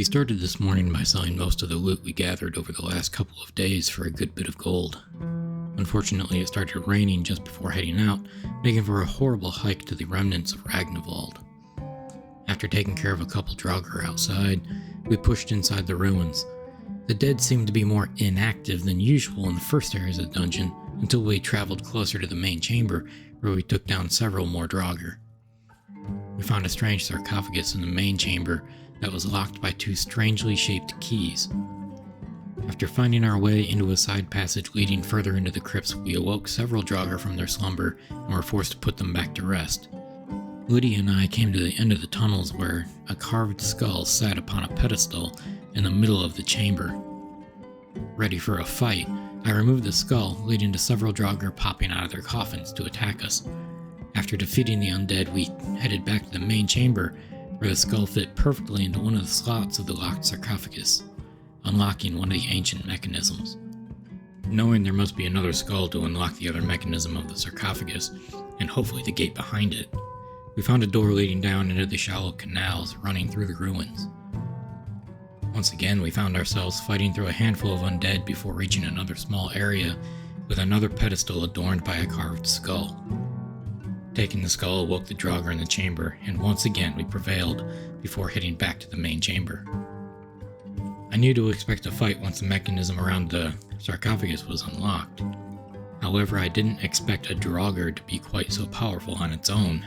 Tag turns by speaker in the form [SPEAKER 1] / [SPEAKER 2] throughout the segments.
[SPEAKER 1] We started this morning by selling most of the loot we gathered over the last couple of days for a good bit of gold. Unfortunately, it started raining just before heading out, making for a horrible hike to the remnants of Ragnvald. After taking care of a couple Draugr outside, we pushed inside the ruins. The dead seemed to be more inactive than usual in the first areas of the dungeon until we traveled closer to the main chamber, where we took down several more Draugr. We found a strange sarcophagus in the main chamber that was locked by two strangely shaped keys. After finding our way into a side passage leading further into the crypts, we awoke several Draugr from their slumber and were forced to put them back to rest. Lydia and I came to the end of the tunnels where a carved skull sat upon a pedestal in the middle of the chamber. Ready for a fight, I removed the skull, leading to several Draugr popping out of their coffins to attack us. After defeating the undead, we headed back to the main chamber, where the skull fit perfectly into one of the slots of the locked sarcophagus, unlocking one of the ancient mechanisms. Knowing there must be another skull to unlock the other mechanism of the sarcophagus, and hopefully the gate behind it, we found a door leading down into the shallow canals running through the ruins. Once again, we found ourselves fighting through a handful of undead before reaching another small area with another pedestal adorned by a carved skull. Taking the skull awoke the Draugr in the chamber, and once again we prevailed before heading back to the main chamber. I knew to expect a fight once the mechanism around the sarcophagus was unlocked. However, I didn't expect a Draugr to be quite so powerful on its own.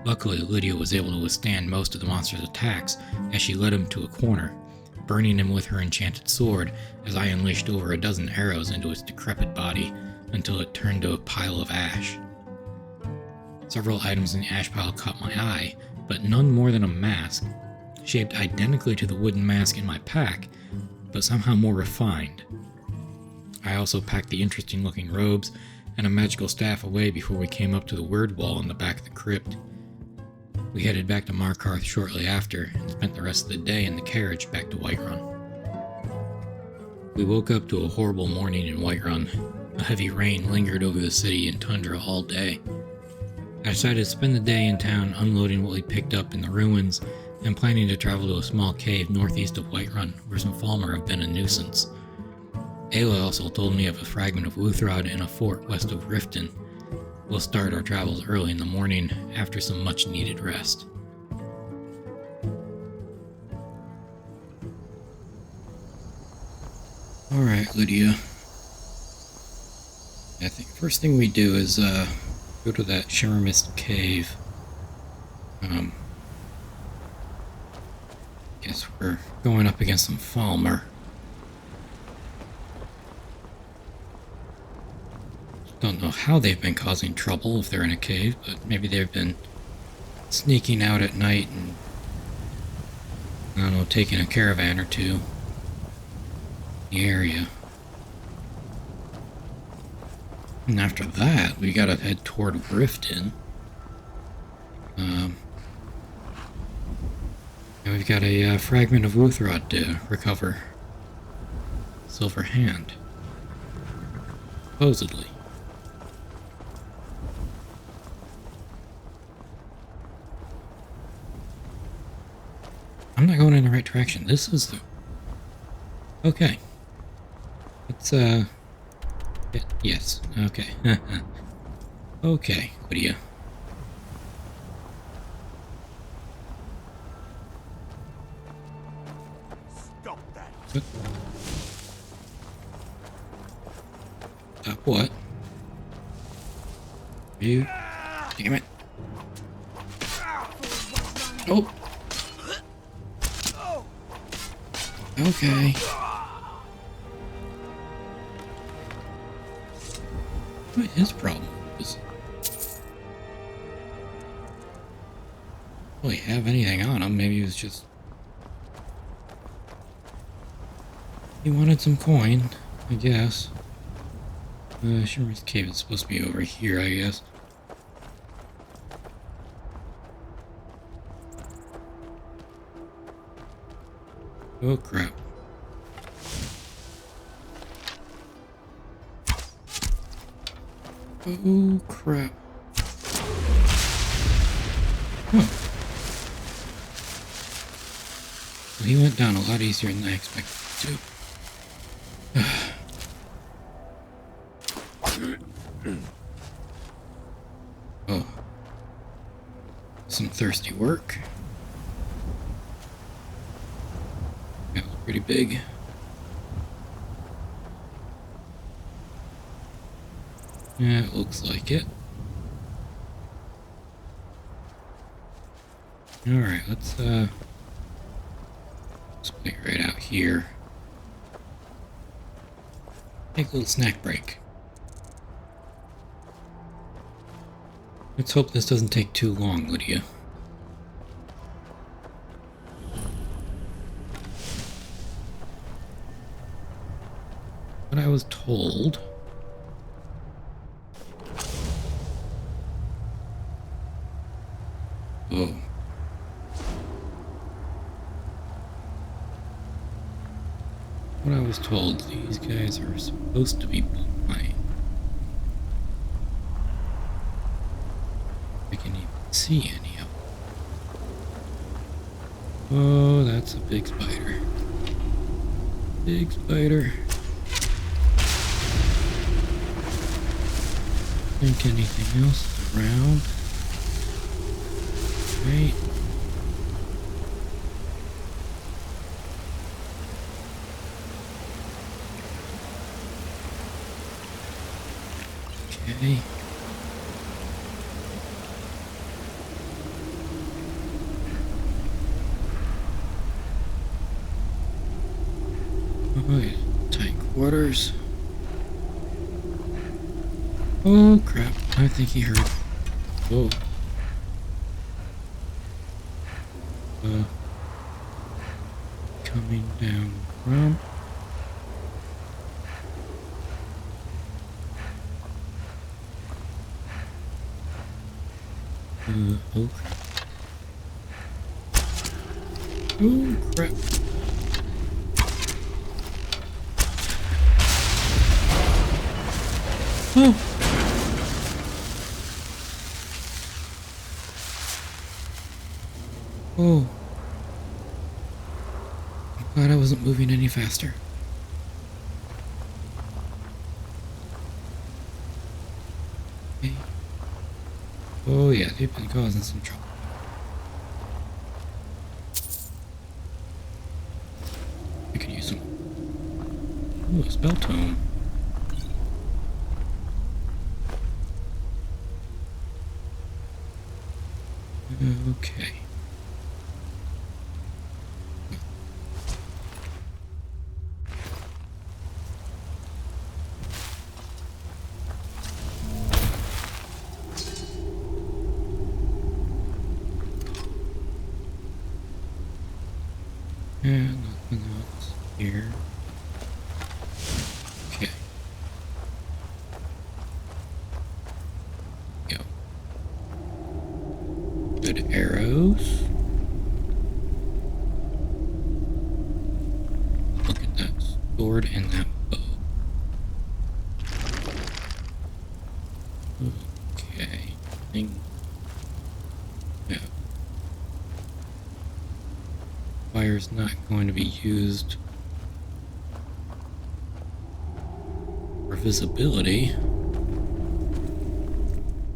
[SPEAKER 1] Luckily, Lydia was able to withstand most of the monster's attacks as she led him to a corner, burning him with her enchanted sword as I unleashed over a dozen arrows into its decrepit body until it turned to a pile of ash. Several items in the ash pile caught my eye, but none more than a mask, shaped identically to the wooden mask in my pack, but somehow more refined. I also packed the interesting looking robes and a magical staff away before we came up to the word wall in the back of the crypt. We headed back to Markarth shortly after and spent the rest of the day in the carriage back to Whiterun. We woke up to a horrible morning in Whiterun. A heavy rain lingered over the city and tundra all day. I decided to spend the day in town unloading what we picked up in the ruins and planning to travel to a small cave northeast of Whiterun where some Falmer have been a nuisance. Ayla also told me of a fragment of Wuthrod in a fort west of Riften. We'll start our travels early in the morning after some much needed rest. Alright, Lydia. I think first thing we do is go to that Shimmermist cave. Guess we're going up against some Falmer. Don't know how they've been causing trouble if they're in a cave, but maybe they've been sneaking out at night and, I don't know, taking a caravan or two in the area. And after that, we gotta head toward Riften. And we've got a fragment of Wuthrod to recover. Silver hand. Supposedly. I'm not going in the right direction. This is the... Okay. It's, yes. Okay. Okay, Lydia.
[SPEAKER 2] Stop that.
[SPEAKER 1] What? Stop what? You... Damn it. Oh! Okay. What his problem is? Really have anything on him? Maybe he was just... He wanted some coin, I guess. Shimmermist Cave is supposed to be over here, I guess. Oh crap. Oh crap. Huh. he went down a lot easier than I expected to. Oh. Some thirsty work. That was pretty big. Yeah, it looks like it. Alright, let's wait right out here. Take a little snack break. Let's hope this doesn't take too long, Lydia. What I was told... Oh. What I was told, these guys are supposed to be blind. I can even see any of them. Oh, that's a big spider. Big spider. Think anything else around? Right. Okay. Oh, yeah. Tight quarters. Oh crap, I think he heard. Whoa. Coming down from... oh crap. Oh crap. Oh! Oh. I'm glad I wasn't moving any faster. Okay. Oh yeah, they've been causing some trouble. I could use some... Ooh, a spell tome. Okay. And nothing else here. Okay. Go. Good arrows. Look at that sword and that bow. Okay. Yeah. Fire's not going to be used for visibility.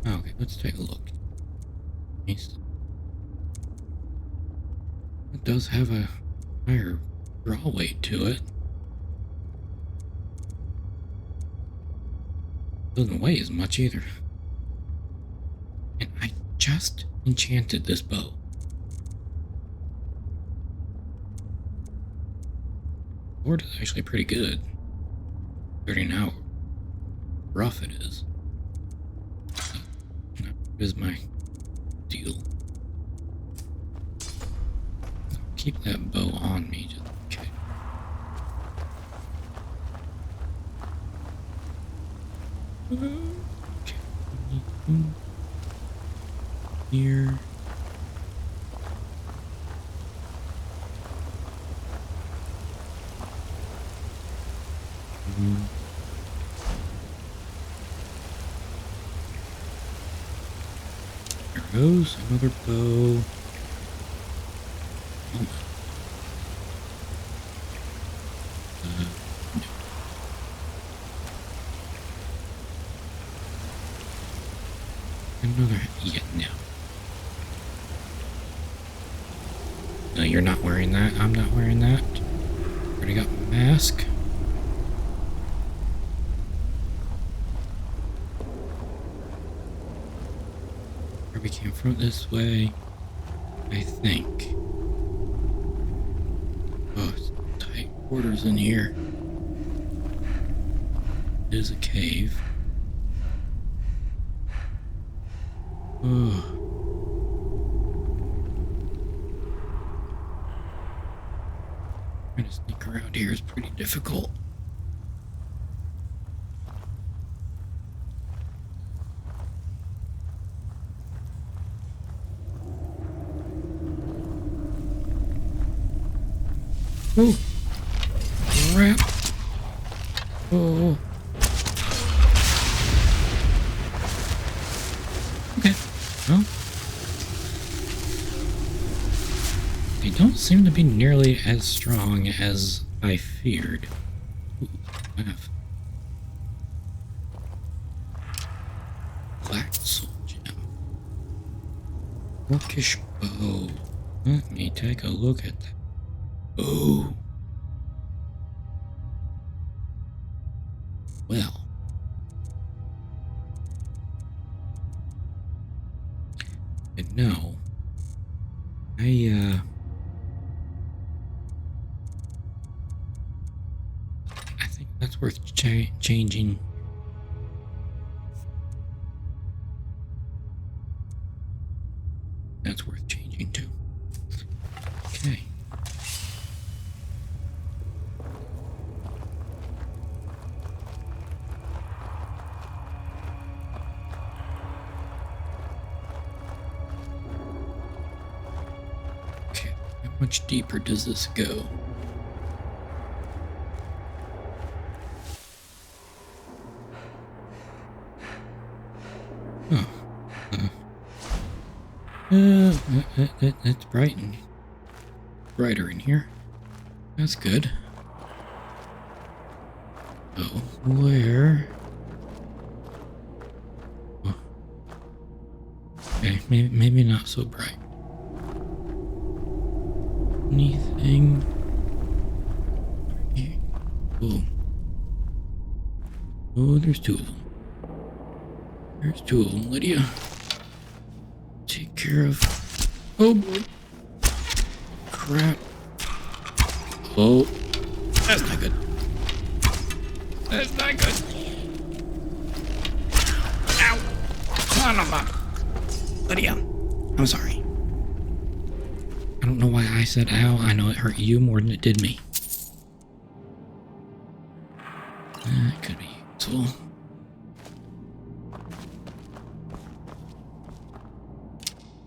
[SPEAKER 1] Okay, let's take a look. Nice. It does have a higher draw weight to it. Doesn't weigh as much either. And I just enchanted this bow. Sword is actually pretty good. 30 now. Rough it is. That is my deal. Keep that bow on me just okay. Okay. Here. There goes another bow. No, you're not wearing that. I'm not wearing that. Already got my mask. We came from this way, I think. Oh, it's tight quarters in here. It is a cave. Oh. Trying to sneak around here is pretty difficult. Oh, crap. Oh. Okay. Well, they don't seem to be nearly as strong as I feared. Ooh, I have black soul gem. Orcish bow. Let me take a look at that. Oh. Well. And no. I think that's worth changing. That's worth changing too. Okay. How much deeper does this go? Oh. It's brighter in here. That's good. Oh, where? Oh. Okay, maybe not so bright. Anything here? Oh. Oh, there's two of them. There's two of them, Lydia. Take care of. Oh boy. Crap. Oh. That's not good. That's not good. Ow. Son of a. Lydia. I'm sorry. I don't know why I said ow. I know it hurt you more than it did me. That could be useful.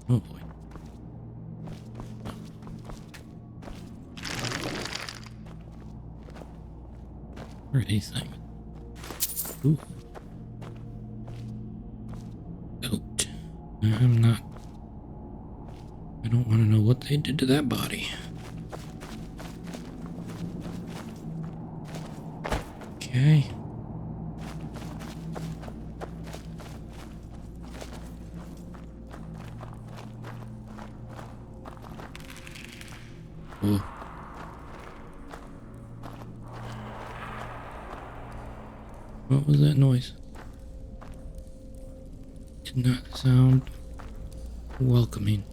[SPEAKER 1] Oh boy. Where are these things? Ooh. Goat. I'm not. I don't want to know what they did to that body. Okay. Oh. What was that noise? Did not sound welcoming.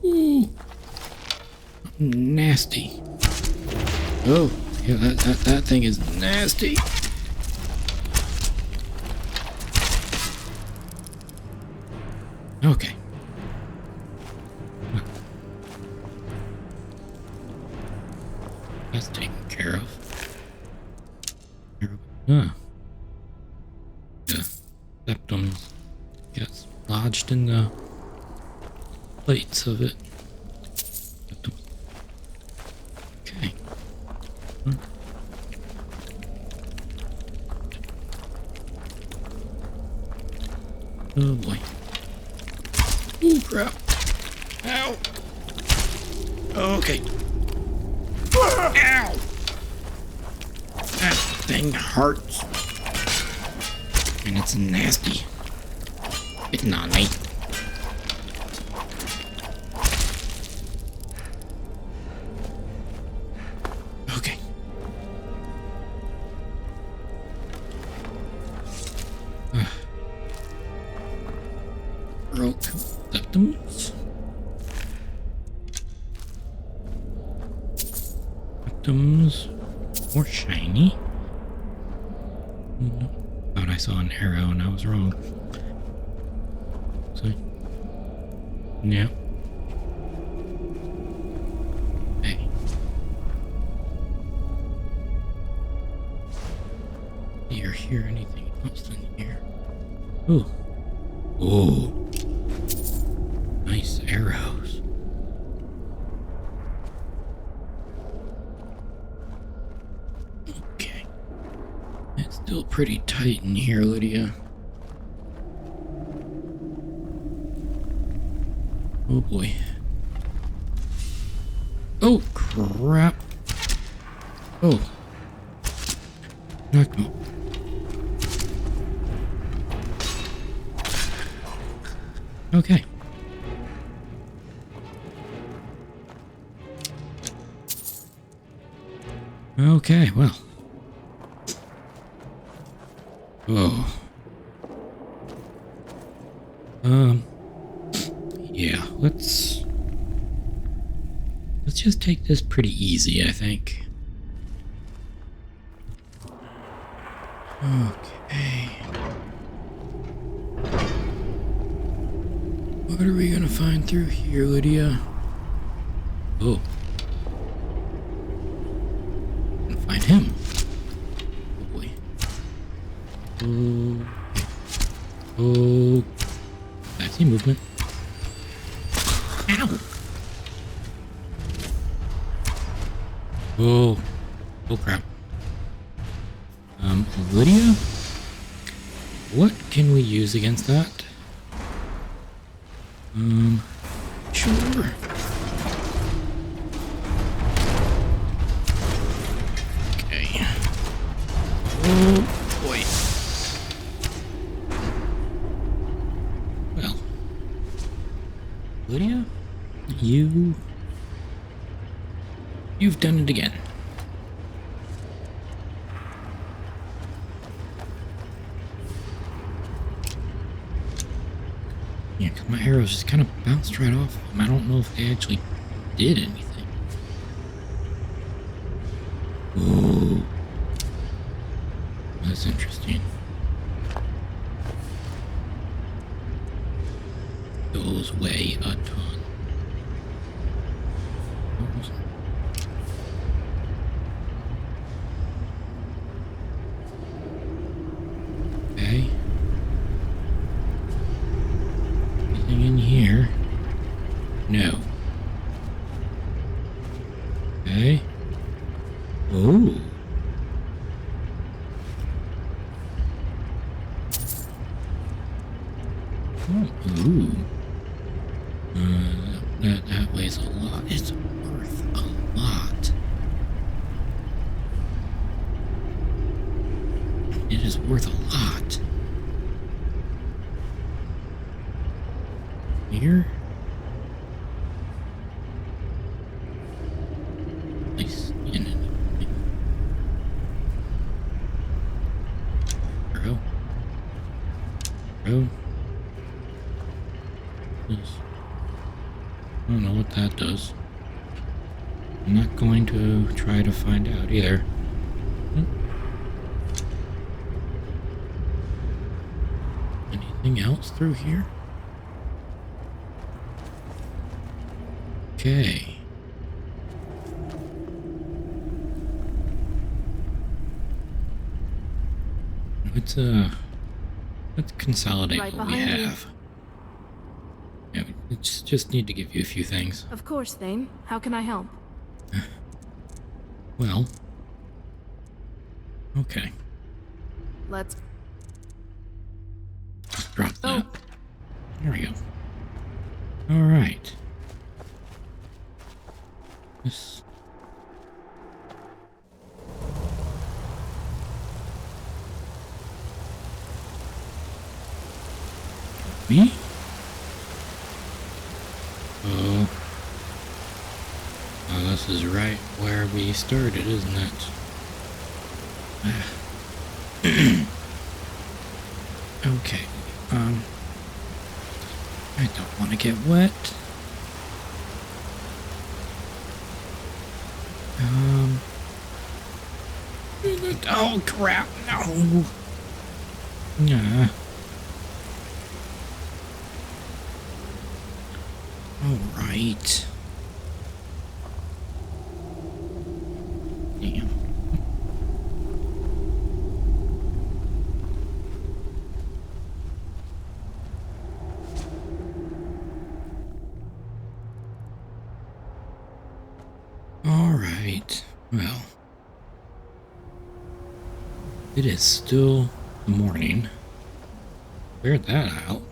[SPEAKER 1] Ooh. Nasty. Oh, yeah, that thing is nasty. Okay. That's taken care of. Ah. The septums gets lodged in the plates of it. Okay. Oh boy. Oh crap. Ow. Okay. Ow. That thing hurts. And it's nasty. It's not me. Victims? Victims? More shiny? Thought I saw an arrow and I was wrong. So, yeah. Hey. Do you hear anything else in here? Ooh. Oh. Nice arrows. Okay. It's still pretty tight in here, Lydia. Oh boy. Oh crap. Oh. Knock me. Okay. Okay, well. Oh. Yeah, let's just take this pretty easy, I think. Okay. What are we gonna find through here, Lydia? Oh. Gonna find him. Oh boy. Oh. Oh. I see movement. Ow! Oh. Oh crap. Lydia? What can we use against that? Sure. Okay. Oh boy. Well. Lydia? You've done it again. Yeah, because my arrows just kind of bounced right off them. I don't know if they actually did anything. Ooh. That's interesting. Those weigh a ton. Okay. Anything in here? No. Okay. Oh. Ooh. That weighs a lot. It's worth a lot. It is worth a lot. Here? Nice. In it. Bro. I don't know what that does. I'm not going to try to find out either. Anything else through here? Okay. Let's consolidate
[SPEAKER 2] Right
[SPEAKER 1] what we
[SPEAKER 2] behind you.
[SPEAKER 1] have. Yeah, we just need to give you a few things.
[SPEAKER 2] Of course, Thane. How can I help?
[SPEAKER 1] Well. Okay.
[SPEAKER 2] Let's...
[SPEAKER 1] Just drop
[SPEAKER 2] Oh.
[SPEAKER 1] that. There we go. Alright. This... Me? Oh. Oh, this is right where we started, isn't it? Okay. I don't want want to get wet. Oh crap, no! Yeah. Alright. Damn. Alright. Well. It is still morning. Cleared that out.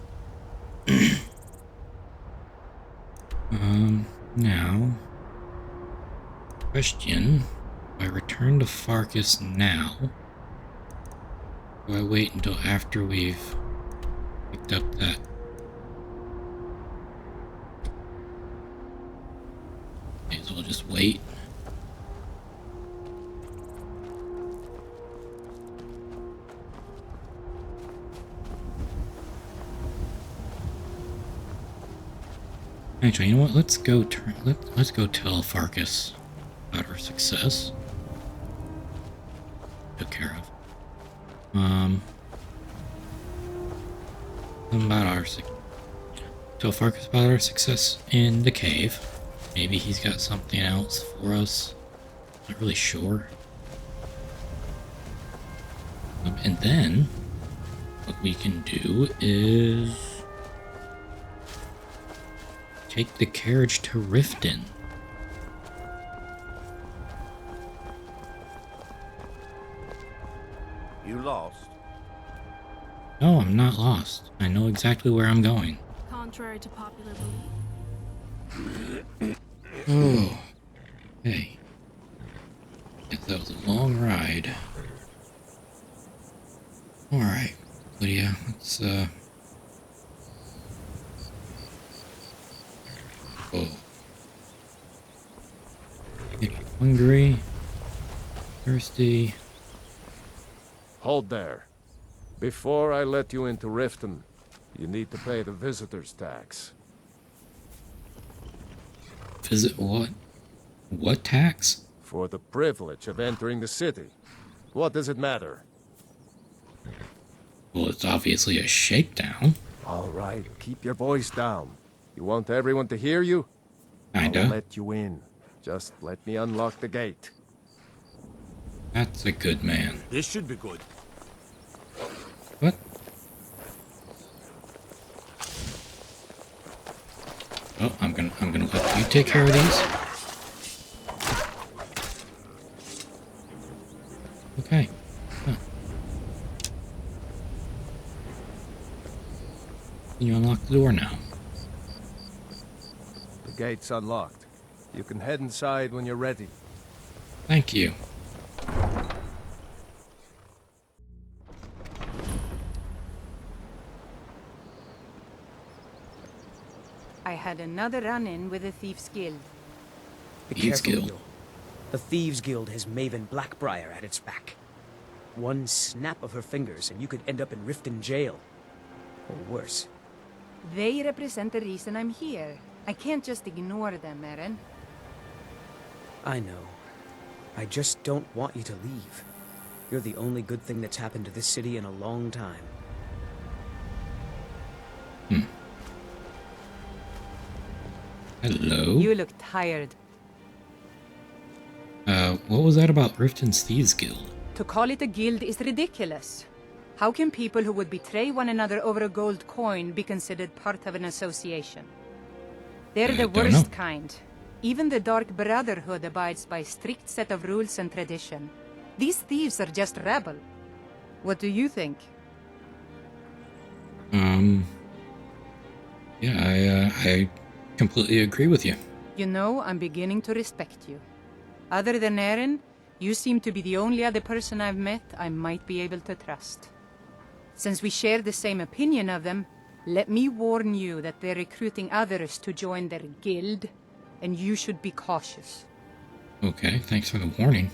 [SPEAKER 1] Now, question, do I return to Farkas now? Do I wait until after we've picked up that? May as well just wait. Actually, you know what? Let's go tell Farkas about our success. Took care of. Tell Farkas about our success in the cave. Maybe he's got something else for us. Not really sure. And then what we can do is take the carriage to Riften.
[SPEAKER 3] You lost?
[SPEAKER 1] No, I'm not lost. I know exactly where I'm going.
[SPEAKER 2] Contrary to popular belief.
[SPEAKER 1] Oh. Hey. Guess that was a long ride. Alright, Lydia, let's, oh. Get hungry, thirsty.
[SPEAKER 4] Hold there. Before I let you into Riften, you need to pay the visitor's tax.
[SPEAKER 1] Visit what? What tax?
[SPEAKER 4] For the privilege of entering the city. What does it matter?
[SPEAKER 1] Well, it's obviously a shakedown.
[SPEAKER 4] All right, keep your voice down. You want everyone to hear you?
[SPEAKER 1] Kinda.
[SPEAKER 4] I'll let you in. Just let me unlock the gate.
[SPEAKER 1] That's a good man.
[SPEAKER 3] This should be good.
[SPEAKER 1] What? Oh, I'm gonna let you take care of these. Okay. Huh. Can you unlock the door now?
[SPEAKER 4] The gate's unlocked. You can head inside when you're ready.
[SPEAKER 1] Thank you.
[SPEAKER 5] I had another run-in with the Thieves' Guild.
[SPEAKER 6] Be
[SPEAKER 1] Thieves'
[SPEAKER 6] careful,
[SPEAKER 1] Guild.
[SPEAKER 6] Will. The Thieves' Guild has Maven Blackbriar at its back. One snap of her fingers and you could end up in Riften jail. Or worse.
[SPEAKER 5] They represent the reason I'm here. I can't just ignore them, Eren.
[SPEAKER 6] I know. I just don't want you to leave. You're the only good thing that's happened to this city in a long time.
[SPEAKER 1] Hello?
[SPEAKER 5] You look tired.
[SPEAKER 1] What was that about Riften's Thieves Guild?
[SPEAKER 5] To call it a guild is ridiculous. How can people who would betray one another over a gold coin be considered part of an association? They're the
[SPEAKER 1] don't
[SPEAKER 5] worst
[SPEAKER 1] know.
[SPEAKER 5] kind. Even the Dark Brotherhood abides by a strict set of rules and tradition. These thieves are just rabble. What do you think?
[SPEAKER 1] Yeah, I completely agree with you.
[SPEAKER 5] You know, I'm beginning to respect you. Other than Eren, you seem to be the only other person I've met I might be able to trust. Since we share the same opinion of them, let me warn you that they're recruiting others to join their guild, and you should be cautious.
[SPEAKER 1] Okay, thanks for the warning.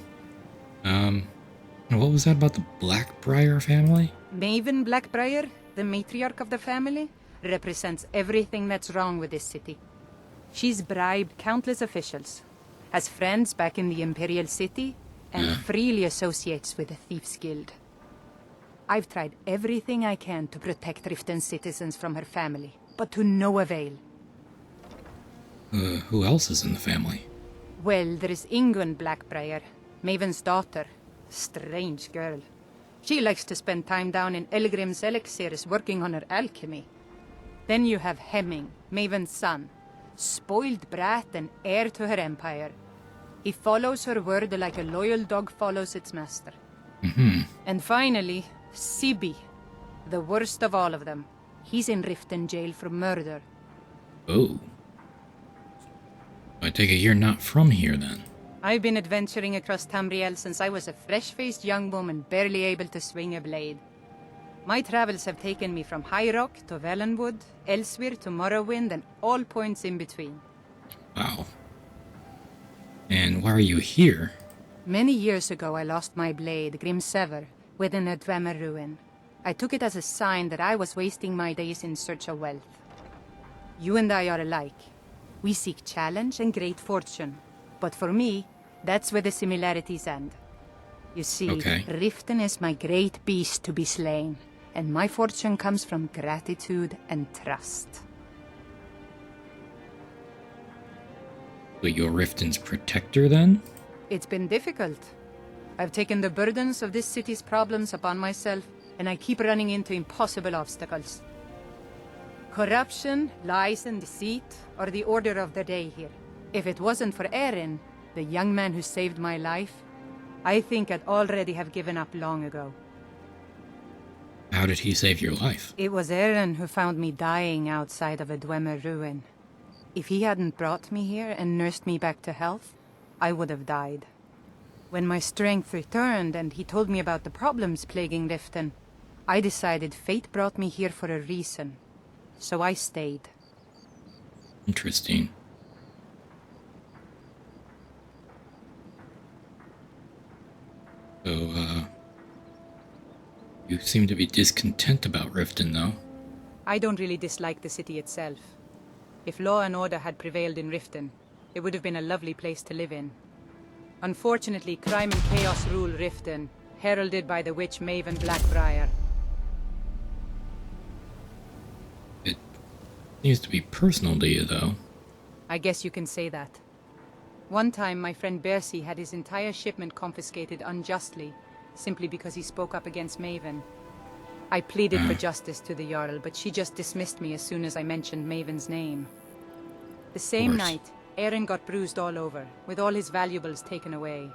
[SPEAKER 1] What was that about the Blackbriar family?
[SPEAKER 5] Maven Blackbriar, the matriarch of the family, represents everything that's wrong with this city. She's bribed countless officials, has friends back in the Imperial City, and freely associates with the Thieves Guild. I've tried everything I can to protect Riften's citizens from her family, but to no avail.
[SPEAKER 1] Who else is in the family?
[SPEAKER 5] Well, there is Ingun Blackbriar, Maven's daughter. Strange girl. She likes to spend time down in Elgrim's elixirs working on her alchemy. Then you have Hemming, Maven's son. Spoiled brat and heir to her empire. He follows her word like a loyal dog follows its master. And finally, Sibi, the worst of all of them. He's in Riften jail for murder.
[SPEAKER 1] Oh. I take it you're not from here, then?
[SPEAKER 5] I've been adventuring across Tamriel since I was a fresh-faced young woman barely able to swing a blade. My travels have taken me from High Rock to Valenwood, Elsewhere to Morrowind, and all points in between.
[SPEAKER 1] Wow. And why are you here?
[SPEAKER 5] Many years ago I lost my blade, Grimsever, within a Dwemer ruin. I took it as a sign that I was wasting my days in search of wealth. You and I are alike. We seek challenge and great fortune. But for me, that's where the similarities end. You see, Riften is my great beast to be slain, and my fortune comes from gratitude and trust.
[SPEAKER 1] So you're Riften's protector, then?
[SPEAKER 5] It's been difficult. I've taken the burdens of this city's problems upon myself, and I keep running into impossible obstacles. Corruption, lies and deceit are the order of the day here. If it wasn't for Erin, the young man who saved my life, I think I'd already have given up long ago.
[SPEAKER 1] How did he save your life?
[SPEAKER 5] It was Erin who found me dying outside of a Dwemer ruin. If he hadn't brought me here and nursed me back to health, I would have died. When my strength returned and he told me about the problems plaguing Riften, I decided fate brought me here for a reason. So I stayed.
[SPEAKER 1] Interesting. So, you seem to be discontent about Riften, though.
[SPEAKER 5] I don't really dislike the city itself. If law and order had prevailed in Riften, it would have been a lovely place to live in. Unfortunately, crime and chaos rule Riften, heralded by the witch Maven Blackbriar.
[SPEAKER 1] It seems to be personal to you, though.
[SPEAKER 5] I guess you can say that. One time, my friend Bercy had his entire shipment confiscated unjustly, simply because he spoke up against Maven. I pleaded for justice to the Jarl, but she just dismissed me as soon as I mentioned Maven's name. The same night, Erin got bruised all over, with all his valuables taken away.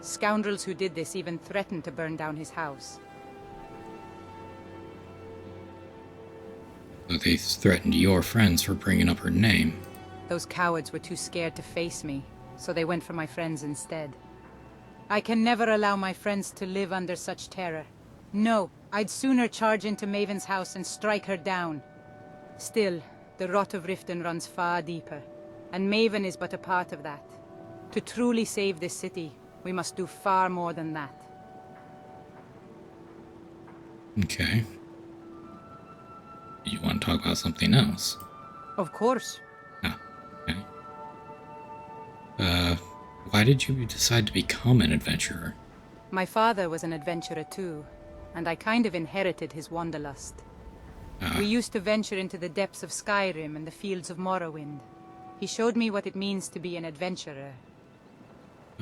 [SPEAKER 5] Scoundrels who did this even threatened to burn down his house.
[SPEAKER 1] So they threatened your friends for bringing up her name.
[SPEAKER 5] Those cowards were too scared to face me, so they went for my friends instead. I can never allow my friends to live under such terror. No, I'd sooner charge into Maven's house and strike her down. Still, the rot of Riften runs far deeper, and Maven is but a part of that. To truly save this city, we must do far more than that.
[SPEAKER 1] Okay. You want to talk about something else?
[SPEAKER 5] Of course.
[SPEAKER 1] Ah, okay. Why did you decide to become an adventurer?
[SPEAKER 5] My father was an adventurer too, and I kind of inherited his wanderlust. We used to venture into the depths of Skyrim and the fields of Morrowind. He showed me what it means to be an adventurer.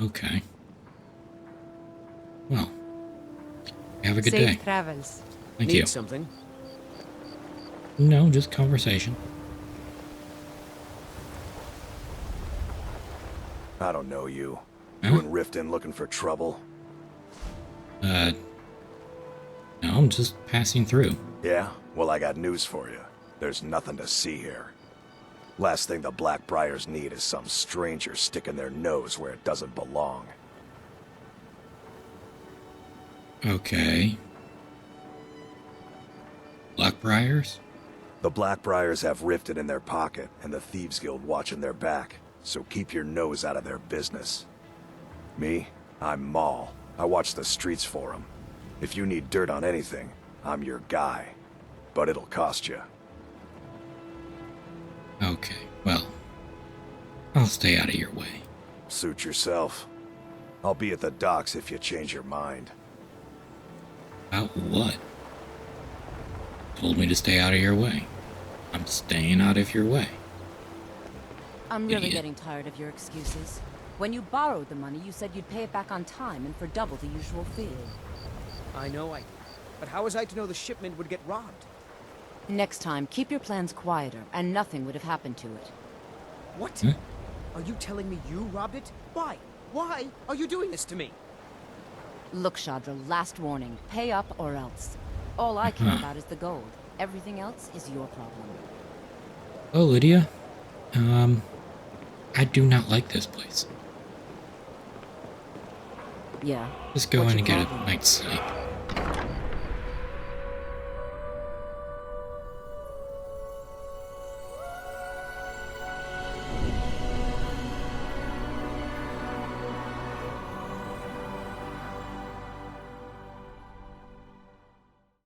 [SPEAKER 1] Okay. Well, have a good day.
[SPEAKER 5] Safe travels.
[SPEAKER 1] Thank you.
[SPEAKER 6] Need something?
[SPEAKER 1] No, just conversation.
[SPEAKER 3] I don't know you.
[SPEAKER 1] Huh?
[SPEAKER 3] You in Riften looking for trouble?
[SPEAKER 1] No, I'm just passing through.
[SPEAKER 3] Yeah? Well, I got news for you. There's nothing to see here. Last thing the Blackbriars need is some stranger sticking their nose where it doesn't belong.
[SPEAKER 1] Okay. Blackbriars?
[SPEAKER 3] The Blackbriars have Riften in their pocket, and the Thieves Guild watching their back, so keep your nose out of their business. Me? I'm Maul. I watch the streets for them. If you need dirt on anything, I'm your guy. But it'll cost you.
[SPEAKER 1] Okay, well, I'll stay out of your way.
[SPEAKER 3] Suit yourself. I'll be at the docks if you change your mind.
[SPEAKER 1] About what? Told me to stay out of your way. I'm staying out of your way.
[SPEAKER 7] I'm really
[SPEAKER 1] Idiot.
[SPEAKER 7] getting tired of your excuses. When you borrowed the money, you said you'd pay it back on time and for double the usual fee.
[SPEAKER 6] I know I did. But how was I to know the shipment would get robbed?
[SPEAKER 7] Next time, keep your plans quieter, and nothing would have happened to it.
[SPEAKER 6] What?
[SPEAKER 1] Huh?
[SPEAKER 6] Are you telling me you robbed it? Why? Why are you doing this to me?
[SPEAKER 7] Look, Shadra, last warning. Pay up or else. All I care about is the gold. Everything else is your problem.
[SPEAKER 1] Oh, Lydia. I do not like this place.
[SPEAKER 7] Yeah.
[SPEAKER 1] Just go
[SPEAKER 7] What's
[SPEAKER 1] in
[SPEAKER 7] your
[SPEAKER 1] and get a
[SPEAKER 7] problem?
[SPEAKER 1] night's sleep.